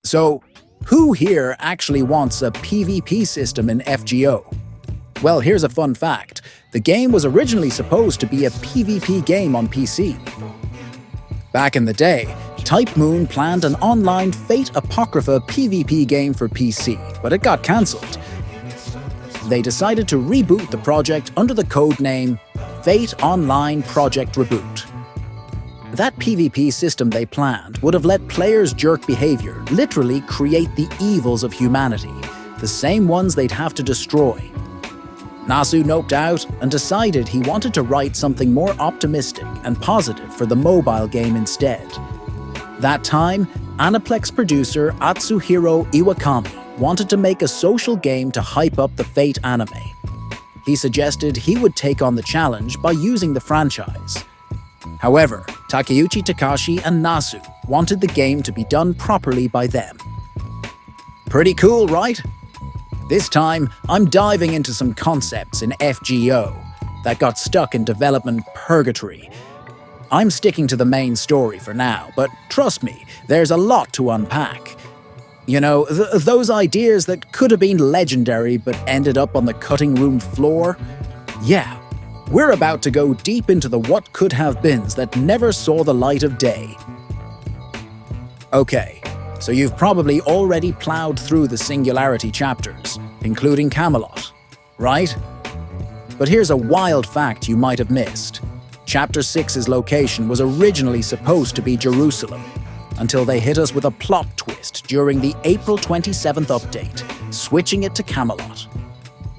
So, who here actually wants a PvP system in FGO? Well, here's a fun fact. The game was originally supposed to be a PvP game on PC. Back in the day, Type Moon planned an online Fate Apocrypha PvP game for PC, but it got cancelled. They decided to reboot the project under the codename Fate Online Project Reboot. That PvP system they planned would have let players' jerk behavior literally create the evils of humanity, the same ones they'd have to destroy. Nasu noped out and decided he wanted to write something more optimistic and positive for the mobile game instead. That time, Aniplex producer Atsuhiro Iwakami wanted to make a social game to hype up the Fate anime. He suggested he would take on the challenge by using the franchise. However, Takeuchi Takashi and Nasu wanted the game to be done properly by them. Pretty cool, right? This time, I'm diving into some concepts in FGO that got stuck in development purgatory. I'm sticking to the main story for now, but trust me, there's a lot to unpack. You know, those ideas that could have been legendary but ended up on the cutting room floor? Yeah, we're about to go deep into the what could have beens that never saw the light of day. Okay, so you've probably already plowed through the Singularity chapters, including Camelot, right? But here's a wild fact you might have missed. Chapter 6's location was originally supposed to be Jerusalem, until they hit us with a plot twist during the April 27th update, switching it to Camelot.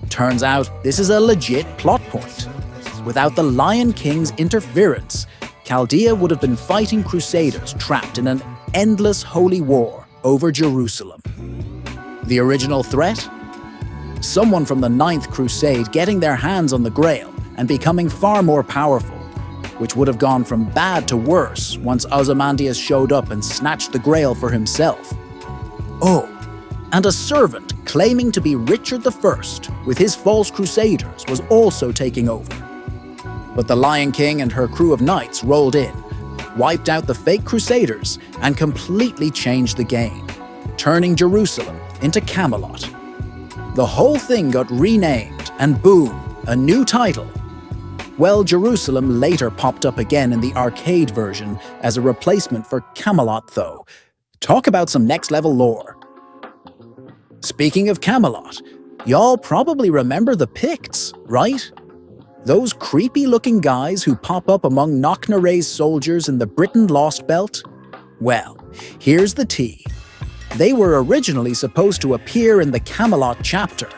Turns out this is a legit plot point. Without the Lion King's interference, Chaldea would have been fighting crusaders trapped in an endless holy war over Jerusalem. The original threat? Someone from the Ninth Crusade getting their hands on the Grail and becoming far more powerful, which would have gone from bad to worse once Ozymandias showed up and snatched the Grail for himself. Oh, and a servant claiming to be Richard I with his false crusaders was also taking over. But the Lion King and her crew of knights rolled in, wiped out the fake crusaders, and completely changed the game, turning Jerusalem into Camelot. The whole thing got renamed, and boom, a new title. Well, Jerusalem later popped up again in the arcade version as a replacement for Camelot though. Talk about some next-level lore. Speaking of Camelot, y'all probably remember the Picts, right? Those creepy-looking guys who pop up among Knocknare's soldiers in the Britain Lost Belt? Well, here's the tea. They were originally supposed to appear in the Camelot chapter.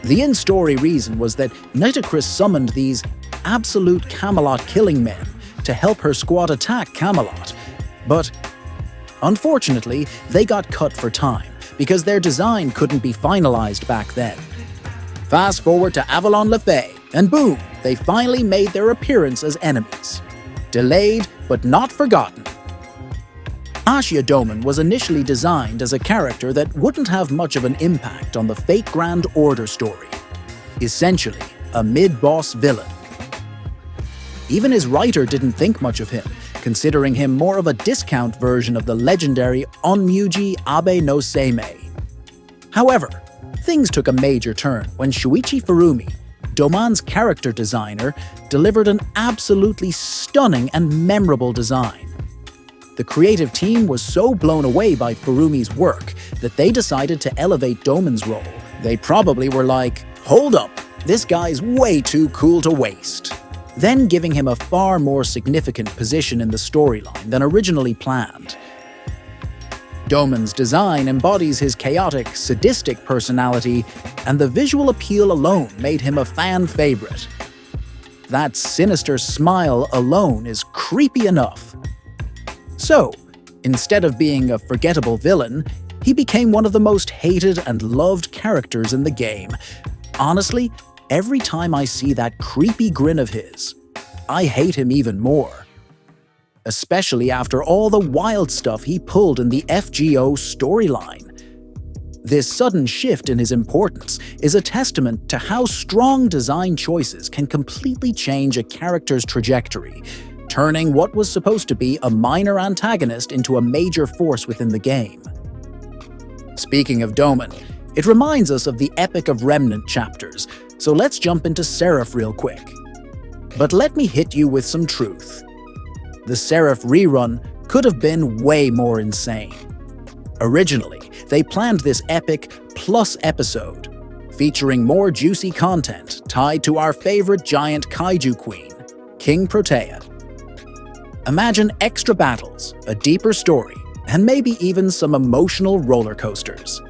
The in-story reason was that Nitocris summoned these absolute Camelot killing men to help her squad attack Camelot, but unfortunately, they got cut for time because their design couldn't be finalized back then. Fast forward to Avalon Le Fay, and boom, they finally made their appearance as enemies. Delayed, but not forgotten. Ashia Douman was initially designed as a character that wouldn't have much of an impact on the Fate Grand Order story. Essentially, a mid-boss villain. Even his writer didn't think much of him, considering him more of a discount version of the legendary Onmyuji Abe no Seimei. However, things took a major turn when Shuichi Furumi, Douman's character designer, delivered an absolutely stunning and memorable design. The creative team was so blown away by Furumi's work that they decided to elevate Douman's role. They probably were like, hold up, this guy's way too cool to waste. Then giving him a far more significant position in the storyline than originally planned. Douman's design embodies his chaotic, sadistic personality, and the visual appeal alone made him a fan favorite. That sinister smile alone is creepy enough. So, instead of being a forgettable villain, he became one of the most hated and loved characters in the game. Honestly, every time I see that creepy grin of his, I hate him even more. Especially after all the wild stuff he pulled in the FGO storyline. This sudden shift in his importance is a testament to how strong design choices can completely change a character's trajectory, turning what was supposed to be a minor antagonist into a major force within the game. Speaking of Douman, it reminds us of the Epic of Remnant chapters, so let's jump into Seraph real quick. But let me hit you with some truth. The Seraph rerun could have been way more insane. Originally, they planned this epic plus episode, featuring more juicy content tied to our favorite giant kaiju queen, King Protea. Imagine extra battles, a deeper story, and maybe even some emotional roller coasters.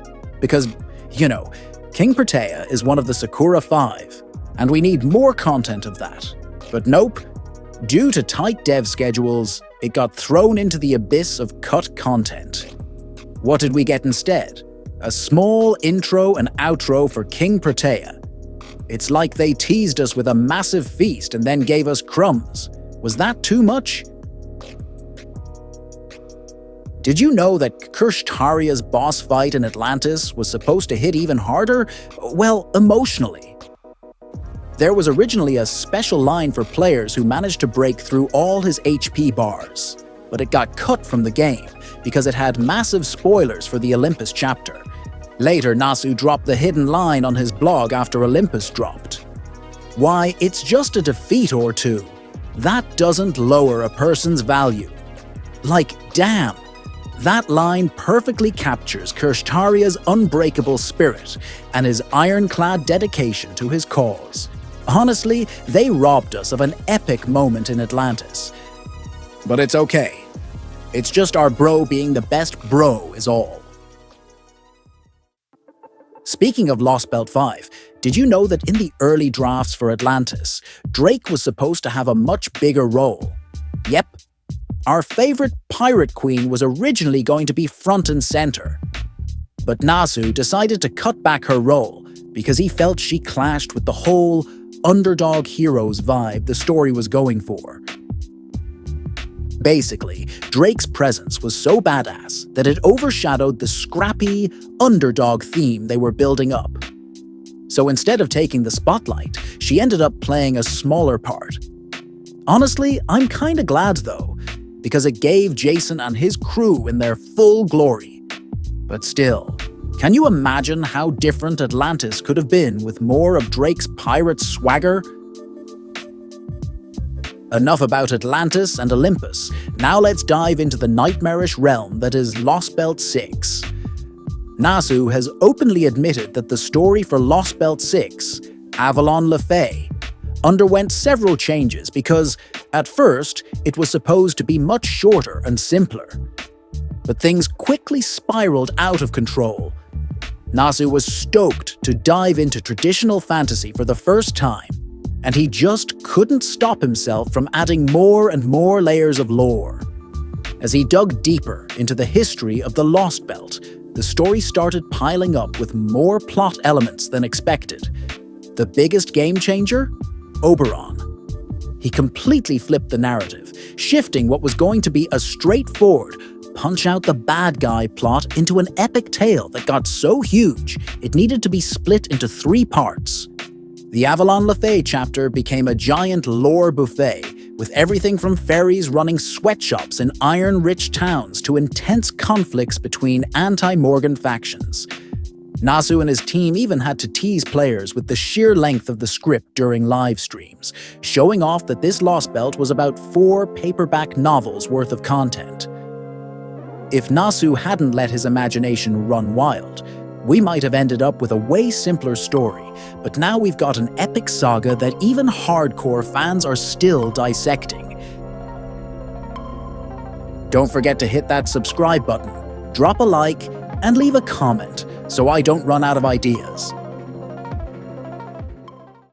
Because, King Protea is one of the Sakura Five, and we need more content of that. But nope, due to tight dev schedules, it got thrown into the abyss of cut content. What did we get instead? A small intro and outro for King Protea. It's like they teased us with a massive feast and then gave us crumbs. Was that too much? Did you know that Kushtaria's boss fight in Atlantis was supposed to hit even harder? Well, emotionally. There was originally a special line for players who managed to break through all his HP bars, but it got cut from the game because it had massive spoilers for the Olympus chapter. Later, Nasu dropped the hidden line on his blog after Olympus dropped. Why, it's just a defeat or two. That doesn't lower a person's value. Like, damn. That line perfectly captures Kushtaria's unbreakable spirit and his ironclad dedication to his cause. Honestly, they robbed us of an epic moment in Atlantis. But it's okay. It's just our bro being the best bro is all. Speaking of Lost Belt 5, did you know that in the early drafts for Atlantis, Drake was supposed to have a much bigger role? Yep. Our favorite pirate queen was originally going to be front and center. But Nasu decided to cut back her role because he felt she clashed with the whole underdog heroes vibe the story was going for. Basically, Drake's presence was so badass that it overshadowed the scrappy underdog theme they were building up. So instead of taking the spotlight, she ended up playing a smaller part. Honestly, I'm kinda glad though, because it gave Jason and his crew in their full glory. But still, can you imagine how different Atlantis could have been with more of Drake's pirate swagger? Enough about Atlantis and Olympus, now let's dive into the nightmarish realm that is Lost Belt 6. Nasu has openly admitted that the story for Lost Belt 6, Avalon Le Fay, underwent several changes because, at first, it was supposed to be much shorter and simpler. But things quickly spiraled out of control. Nasu was stoked to dive into traditional fantasy for the first time, and he just couldn't stop himself from adding more and more layers of lore. As he dug deeper into the history of the Lost Belt, the story started piling up with more plot elements than expected. The biggest game changer? Oberon. He completely flipped the narrative, shifting what was going to be a straightforward punch-out-the-bad-guy plot into an epic tale that got so huge it needed to be split into 3 parts. The Avalon Le Fay chapter became a giant lore buffet, with everything from fairies running sweatshops in iron-rich towns to intense conflicts between anti-Morgan factions. Nasu and his team even had to tease players with the sheer length of the script during live streams, showing off that this Lost Belt was about 4 paperback novels worth of content. If Nasu hadn't let his imagination run wild, we might have ended up with a way simpler story, but now we've got an epic saga that even hardcore fans are still dissecting. Don't forget to hit that subscribe button, drop a like, and leave a comment so I don't run out of ideas.